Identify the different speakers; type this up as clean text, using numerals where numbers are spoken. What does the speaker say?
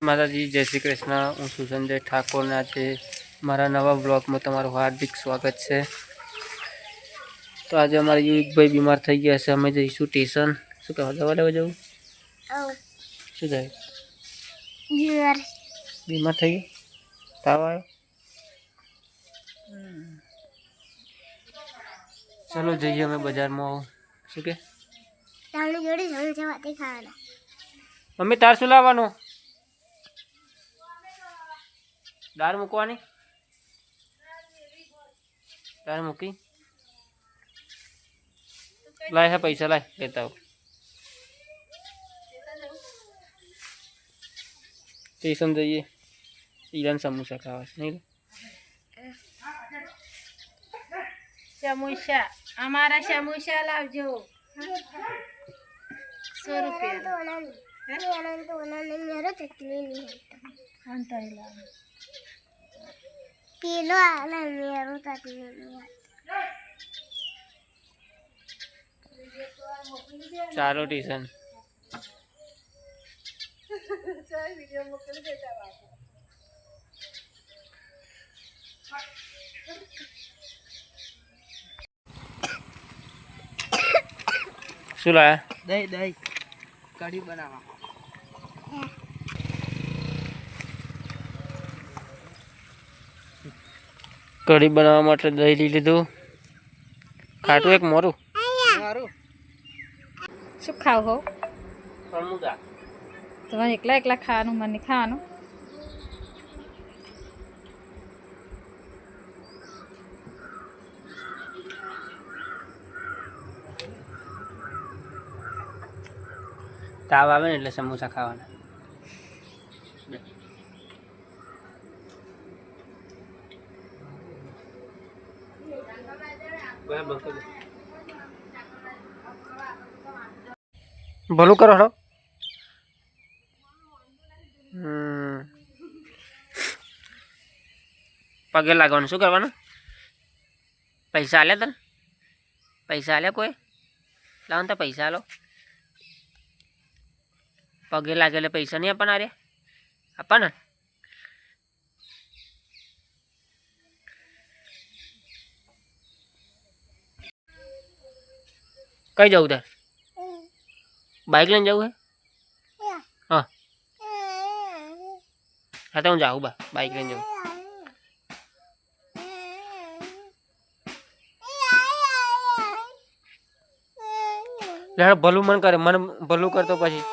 Speaker 1: માતાજી જય શ્રી કૃષ્ણ। હું છું સંજય ઠાકોર ને આજે મારા નવા બ્લોગમાં તમારું હાર્દિક સ્વાગત છે। તો આજે અમારા યુવિકભાઈ બીમાર થઈ ગયા છે, અમે જઈશું સ્ટેશન। શું કહો, દવા લેવા જવું? શું થાય? બીમાર થઈ ગઈ, તાવ આવ્યો? ચલો જઈએ અમે બજારમાં। શું કે મમ્મી તાર શું લાવવાનું? દાળ મૂકવાની? દાળ મૂકી લાય, હે પૈસા લાય, લેતા આવો। સ્ટેશન જઈએ, ઈરાન સમોસા ખાવા નહીં?
Speaker 2: સમોસા અમારા સમોસા લાવજો। 100 રૂપિયા।
Speaker 1: ચાલો સ્ટેશન। શું લાયા?
Speaker 3: દહીં દહીં કઢી બનાવવા।
Speaker 1: કઢી બનાવવા માટે દહીં લઈ લીધું। ખાટું એક મોરું
Speaker 3: મારું
Speaker 2: શું ખાવ હો?
Speaker 1: સમોસા।
Speaker 2: તમારે એકલા એકલા ખાવાનું, મને ખાવાનું?
Speaker 1: તાવ આવે ને એટલે સમોસા ખાવાના। ભલું કરો હો। પગે લાગવાનું શું કરવાનું? પૈસા આલ્યા તને? પૈસા આલ્યા કોઈ? લાવો ને તો પૈસા આલો। પગે લાગે એટલે પૈસા નહીં આપવાના? અરે આપવાના। કઈ જવું તાર? બાઇક લઈને જવું હે? હા હા તો હું જાઉં, બાઇક લઈને જવું। ભલું મન કરે, મને ભલું કરતો પછી